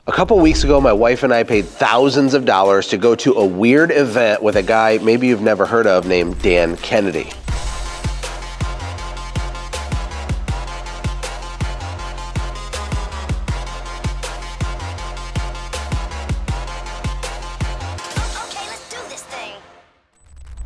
A couple weeks ago, my wife and I paid thousands of dollars to go to a weird event with a guy maybe you've never heard of named Dan Kennedy.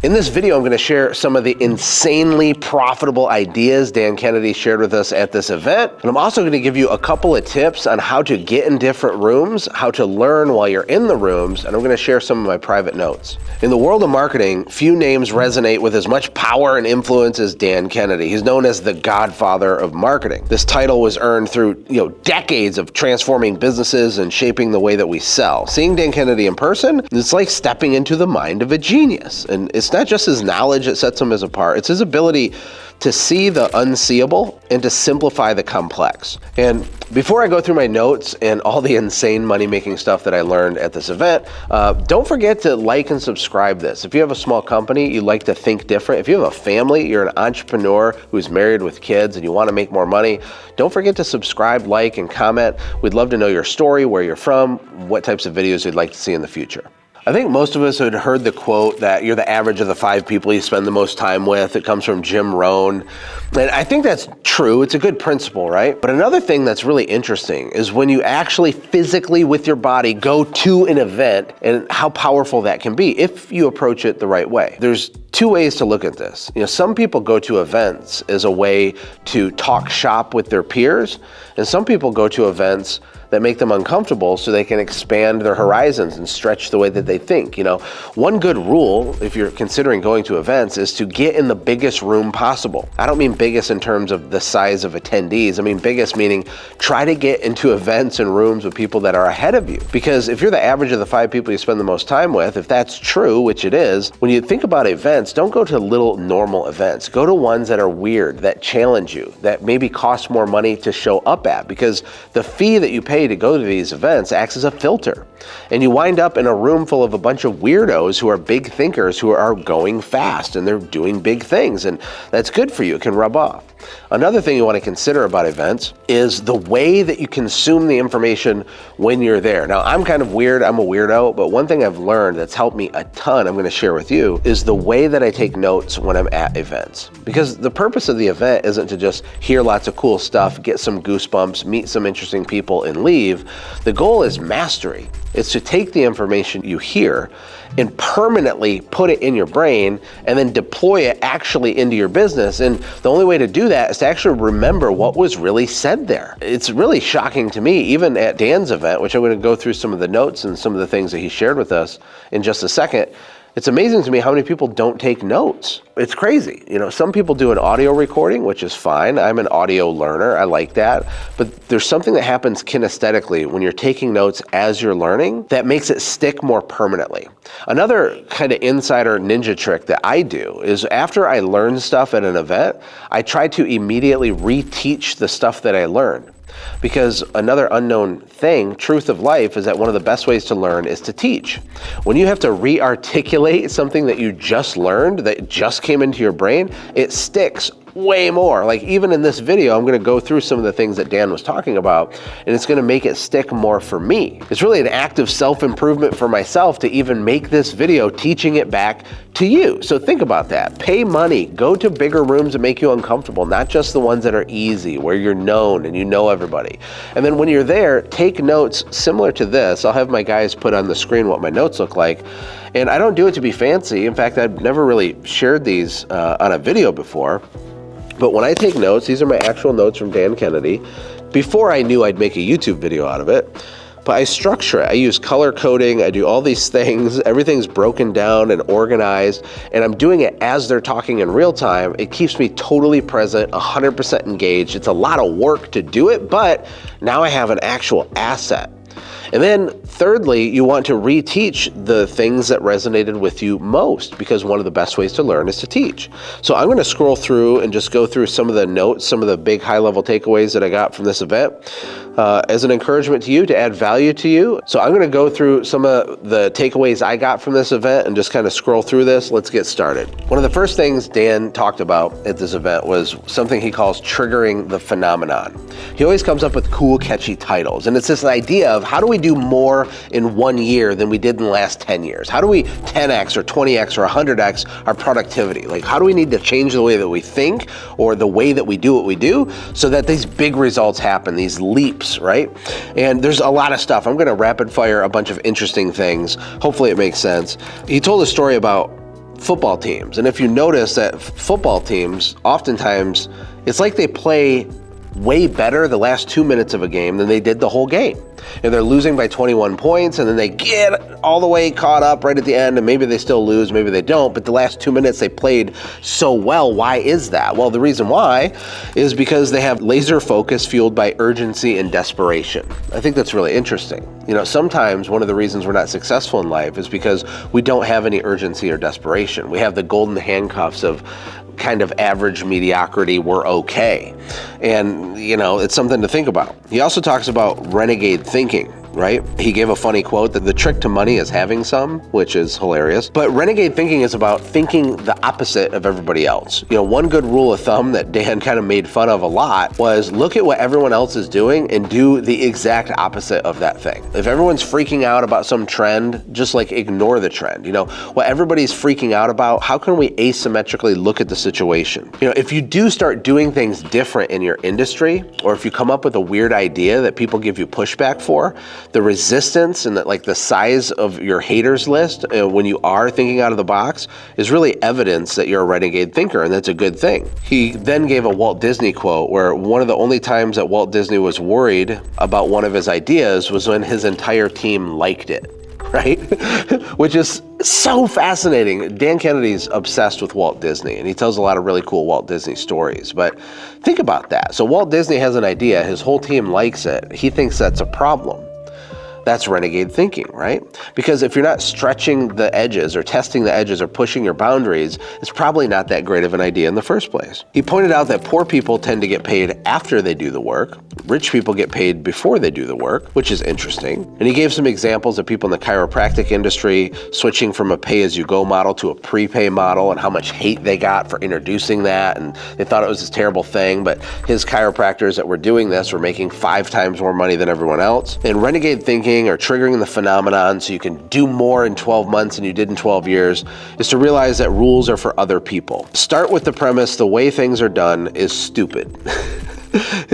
In this video, I'm going to share some of the insanely profitable ideas Dan Kennedy shared with us at this event. And I'm also going to give you a couple of tips on how to get in different rooms, how to learn while you're in the rooms, and I'm going to share some of my private notes. In the world of marketing, few names resonate with as much power and influence as Dan Kennedy. He's known as the Godfather of marketing. This title was earned through decades of transforming businesses and shaping the way that we sell. Seeing Dan Kennedy in person, it's like stepping into the mind of a genius. And it's not just his knowledge that sets him apart, it's his ability to see the unseeable and to simplify the complex. And before I go through my notes and all the insane money-making stuff that I learned at this event, don't forget to like and subscribe this. If you have a small company, you like to think different. If you have a family, you're an entrepreneur who's married with kids and you want to make more money, don't forget to subscribe, like, and comment. We'd love to know your story, where you're from, what types of videos you'd like to see in the future. I think most of us had heard the quote that you're the average of the 5 people you spend the most time with. It comes from Jim Rohn. And I think that's true. It's a good principle, right? But another thing that's really interesting is when you actually physically with your body go to an event and how powerful that can be if you approach it the right way. There's 2 ways to look at this. Some people go to events as a way to talk shop with their peers, and some people go to events that make them uncomfortable so they can expand their horizons and stretch the way that they think. One good rule, if you're considering going to events, is to get in the biggest room possible. I don't mean biggest in terms of the size of attendees. I mean biggest meaning try to get into events and rooms with people that are ahead of you. Because if you're the average of the 5 people you spend the most time with, if that's true, which it is, when you think about events, don't go to little normal events. Go to ones that are weird, that challenge you, that maybe cost more money to show up at, because the fee that you pay to go to these events acts as a filter. And you wind up in a room full of a bunch of weirdos who are big thinkers who are going fast and they're doing big things, and that's good for you. It can rub off. Another thing you want to consider about events is the way that you consume the information when you're there. Now, I'm kind of weird, I'm a weirdo, but one thing I've learned that's helped me a ton, I'm going to share with you, is the way that I take notes when I'm at events. Because the purpose of the event isn't to just hear lots of cool stuff, get some goosebumps, meet some interesting people, and leave. The goal is mastery. It's to take the information you hear and permanently put it in your brain and then deploy it actually into your business. And the only way to do that is to actually remember what was really said there. It's really shocking to me, even at Dan's event, which I'm going to go through some of the notes and some of the things that he shared with us in just a second. It's amazing to me how many people don't take notes. It's crazy. Some people do an audio recording, which is fine. I'm an audio learner. I like that. But there's something that happens kinesthetically when you're taking notes as you're learning that makes it stick more permanently. Another kind of insider ninja trick that I do is after I learn stuff at an event, I try to immediately reteach the stuff that I learned. Because another unknown thing, truth of life, is that one of the best ways to learn is to teach. When you have to re-articulate something that you just learned, that just came into your brain, it sticks way more. Like even in this video, I'm going to go through some of the things that Dan was talking about, and it's going to make it stick more for me. It's really an act of self-improvement for myself to even make this video teaching it back to you. So think about that. Pay money. Go to bigger rooms that make you uncomfortable, not just the ones that are easy, where you're known and you know everybody. And then when you're there, take notes similar to this. I'll have my guys put on the screen what my notes look like. And I don't do it to be fancy. In fact, I've never really shared these on a video before. But when I take notes, these are my actual notes from Dan Kennedy. Before I knew I'd make a YouTube video out of it, but I structure it. I use color coding. I do all these things. Everything's broken down and organized, and I'm doing it as they're talking in real time. It keeps me totally present, 100% engaged. It's a lot of work to do it, but now I have an actual asset. And then thirdly, you want to reteach the things that resonated with you most, because one of the best ways to learn is to teach. So I'm going to scroll through and just go through some of the notes, some of the big high-level takeaways that I got from this event as an encouragement to you, to add value to you. So I'm going to go through some of the takeaways I got from this event and just kind of scroll through this. Let's get started. One of the first things Dan talked about at this event was something he calls triggering the phenomenon. He always comes up with cool, catchy titles. And it's this idea of how do we do more in 1 year than we did in the last 10 years? How do we 10x or 20x or 100x our productivity? Like, how do we need to change the way that we think or the way that we do what we do so that these big results happen, these leaps, right? And there's a lot of stuff. I'm gonna rapid fire a bunch of interesting things. Hopefully it makes sense. He told a story about football teams. And if you notice that football teams, oftentimes, it's like they play way better the last 2 minutes of a game than they did the whole game. And they're losing by 21 points, and then they get all the way caught up right at the end, and maybe they still lose, maybe they don't, but the last 2 minutes they played so well. Why is that? Well, the reason why is because they have laser focus fueled by urgency and desperation. I think that's really interesting. You know, sometimes one of the reasons we're not successful in life is because we don't have any urgency or desperation. We have the golden handcuffs of kind of average mediocrity, we're okay. And, you know, it's something to think about. He also talks about renegade thinking, right? He gave a funny quote that the trick to money is having some, which is hilarious. But renegade thinking is about thinking the opposite of everybody else. You know, one good rule of thumb that Dan kind of made fun of a lot was look at what everyone else is doing and do the exact opposite of that thing. If everyone's freaking out about some trend, just like ignore the trend. You know, what everybody's freaking out about, how can we asymmetrically look at the situation? You know, if you do start doing things different in your industry, or if you come up with a weird idea that people give you pushback for, the resistance and the size of your haters list when you are thinking out of the box is really evidence that you're a renegade thinker, and that's a good thing. He then gave a Walt Disney quote where one of the only times that Walt Disney was worried about one of his ideas was when his entire team liked it, right? Which is so fascinating. Dan Kennedy's obsessed with Walt Disney, and he tells a lot of really cool Walt Disney stories. But think about that. So Walt Disney has an idea, his whole team likes it. He thinks that's a problem. That's renegade thinking, right? Because if you're not stretching the edges or testing the edges or pushing your boundaries, it's probably not that great of an idea in the first place. He pointed out that poor people tend to get paid after they do the work. Rich people get paid before they do the work, which is interesting. And he gave some examples of people in the chiropractic industry switching from a pay-as-you-go model to a prepay model and how much hate they got for introducing that. And they thought it was this terrible thing, but his chiropractors that were doing this were making 5 times more money than everyone else. And renegade thinking or triggering the phenomenon so you can do more in 12 months than you did in 12 years is to realize that rules are for other people. Start with the premise the way things are done is stupid.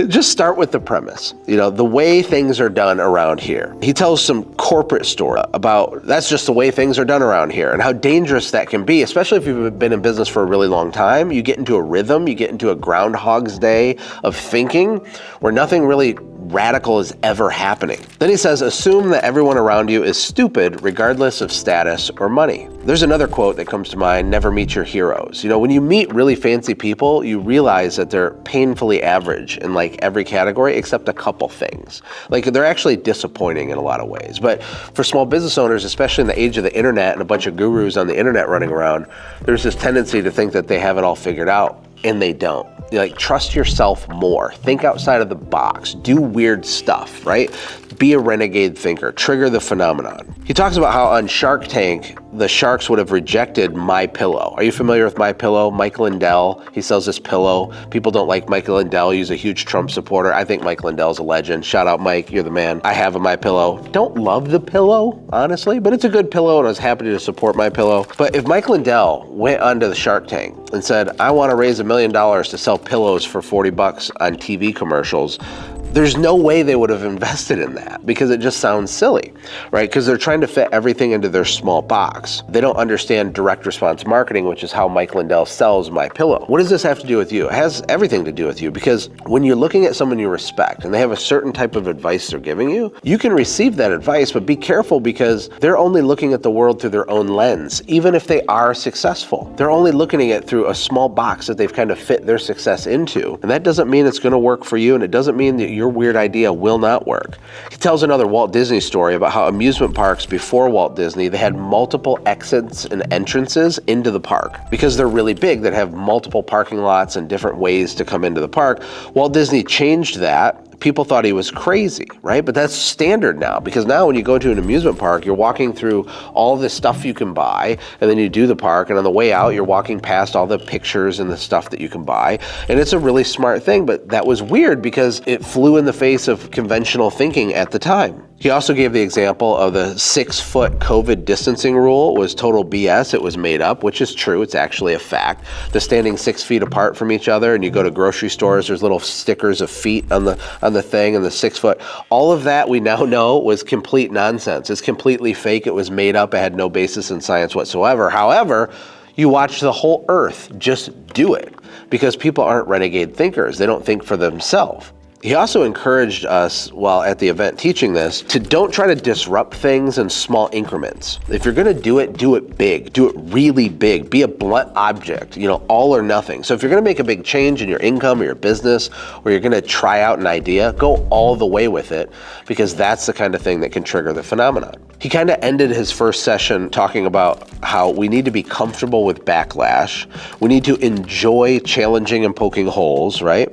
Just start with the premise, you know, the way things are done around here. He tells some corporate story about that's just the way things are done around here and how dangerous that can be, especially if you've been in business for a really long time. You get into a rhythm, you get into a Groundhog's Day of thinking where nothing really radical is ever happening. Then he says, assume that everyone around you is stupid regardless of status or money. There's another quote that comes to mind, never meet your heroes. You know, when you meet really fancy people, you realize that they're painfully average in like every category except a couple things. Like they're actually disappointing in a lot of ways. But for small business owners, especially in the age of the internet and a bunch of gurus on the internet running around, there's this tendency to think that they have it all figured out. And they don't. Like, trust yourself more. Think outside of the box. Do weird stuff, right? Be a renegade thinker. Trigger the phenomenon. He talks about how on Shark Tank, the sharks would have rejected MyPillow. Are you familiar with MyPillow? Mike Lindell, he sells this pillow. People don't like Mike Lindell. He's a huge Trump supporter. I think Mike Lindell's a legend. Shout out, Mike. You're the man. I have a MyPillow. Don't love the pillow, honestly, but it's a good pillow, and I was happy to support MyPillow. But if Mike Lindell went onto the Shark Tank and said, I want to raise $1 million to sell pillows for $40 on TV commercials, there's no way they would have invested in that because it just sounds silly, right? Because they're trying to fit everything into their small box. They don't understand direct response marketing, which is how Mike Lindell sells MyPillow. What does this have to do with you? It has everything to do with you because when you're looking at someone you respect and they have a certain type of advice they're giving you, you can receive that advice, but be careful because they're only looking at the world through their own lens, even if they are successful. They're only looking at it through a small box that they've kind of fit their success into. And that doesn't mean it's going to work for you, and it doesn't mean that your weird idea will not work. He tells another Walt Disney story about how amusement parks before Walt Disney, they had multiple exits and entrances into the park because they're really big that have multiple parking lots and different ways to come into the park. Walt Disney changed that. People thought he was crazy, right? But that's standard now because now when you go to an amusement park, you're walking through all this stuff you can buy and then you do the park, and on the way out, you're walking past all the pictures and the stuff that you can buy. And it's a really smart thing, but that was weird because it flew in the face of conventional thinking at the time. He also gave the example of the 6-foot COVID distancing rule was total BS. It was made up, which is true. It's actually a fact. The standing 6 feet apart from each other, and you go to grocery stores, there's little stickers of feet on the thing, and the 6 foot. All of that we now know was complete nonsense. It's completely fake. It was made up. It had no basis in science whatsoever. However, you watch the whole earth just do it because people aren't renegade thinkers. They don't think for themselves. He also encouraged us while at the event teaching this to don't try to disrupt things in small increments. If you're gonna do it big, do it really big, be a blunt object, all or nothing. So if you're gonna make a big change in your income or your business, or you're gonna try out an idea, go all the way with it because that's the kind of thing that can trigger the phenomenon. He kind of ended his first session talking about how we need to be comfortable with backlash. We need to enjoy challenging and poking holes, right?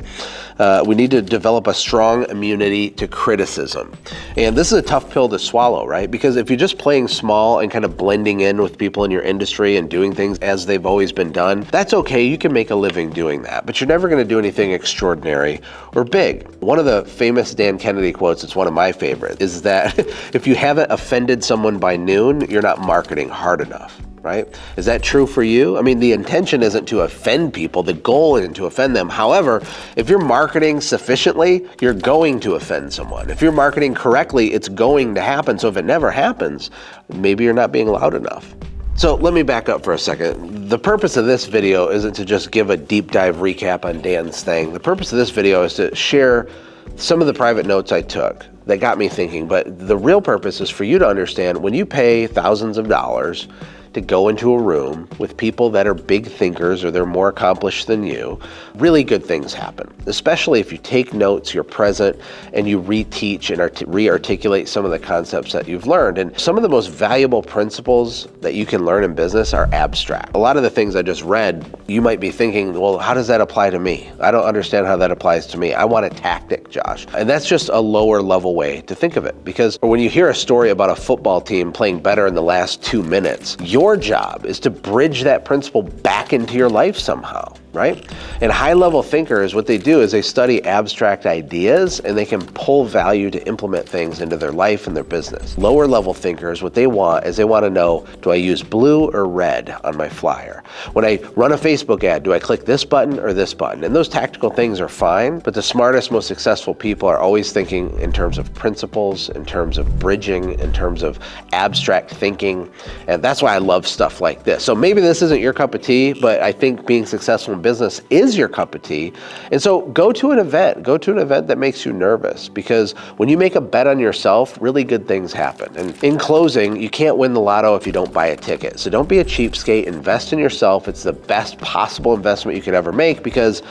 We need to develop a strong immunity to criticism. And this is a tough pill to swallow, right? Because if you're just playing small and kind of blending in with people in your industry and doing things as they've always been done, that's okay. You can make a living doing that, but you're never going to do anything extraordinary or big. One of the famous Dan Kennedy quotes, it's one of my favorites, is that if you haven't offended someone by noon, you're not marketing hard enough. Right? Is that true for you? I mean, the intention isn't to offend people. The goal isn't to offend them. However, if you're marketing sufficiently, you're going to offend someone. If you're marketing correctly, it's going to happen. So if it never happens, maybe you're not being loud enough. So let me back up for a second. The purpose of this video isn't to just give a deep dive recap on Dan's thing. The purpose of this video is to share some of the private notes I took that got me thinking. But the real purpose is for you to understand when you pay thousands of dollars to go into a room with people that are big thinkers or they're more accomplished than you, really good things happen. Especially if you take notes, you're present, and you reteach and re-articulate some of the concepts that you've learned. And some of the most valuable principles that you can learn in business are abstract. A lot of the things I just read, you might be thinking, well, how does that apply to me? I don't understand how that applies to me. I want a tactic, Josh. And that's just a lower level way to think of it. Because when you hear a story about a football team playing better in the last 2 minutes, your job is to bridge that principle back into your life somehow, right? And high-level thinkers, what they do is they study abstract ideas and they can pull value to implement things into their life and their business. Lower-level thinkers, what they want is they want to know, do I use blue or red on my flyer? When I run a Facebook ad, do I click this button or this button? And those tactical things are fine, but the smartest, most successful people are always thinking in terms of principles, in terms of bridging, in terms of abstract thinking. And that's why I love stuff like this. So maybe this isn't your cup of tea, but I think being successful in business is your cup of tea. And so go to an event that makes you nervous, because when you make a bet on yourself, really good things happen. And in closing, you can't win the lotto if you don't buy a ticket. So don't be a cheapskate, invest in yourself. It's the best possible investment you could ever make, because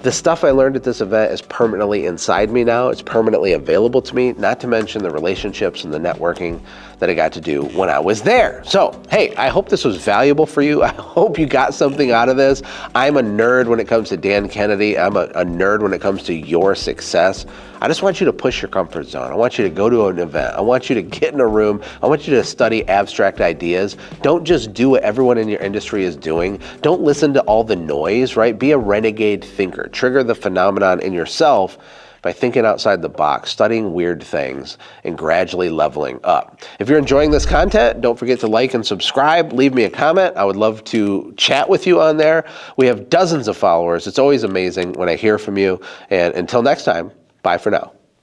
the stuff I learned at this event is permanently inside me now. It's permanently available to me, not to mention the relationships and the networking that I got to do when I was there. So, hey, I hope this was valuable for you. I hope you got something out of this. I'm a nerd when it comes to Dan Kennedy. I'm a nerd when it comes to your success. I just want you to push your comfort zone. I want you to go to an event. I want you to get in a room. I want you to study abstract ideas. Don't just do what everyone in your industry is doing. Don't listen to all the noise, right? Be a renegade thinker. Trigger the phenomenon in yourself by thinking outside the box, studying weird things, and gradually leveling up. If you're enjoying this content, don't forget to like and subscribe. Leave me a comment. I would love to chat with you on there. We have dozens of followers. It's always amazing when I hear from you. And until next time, bye for now.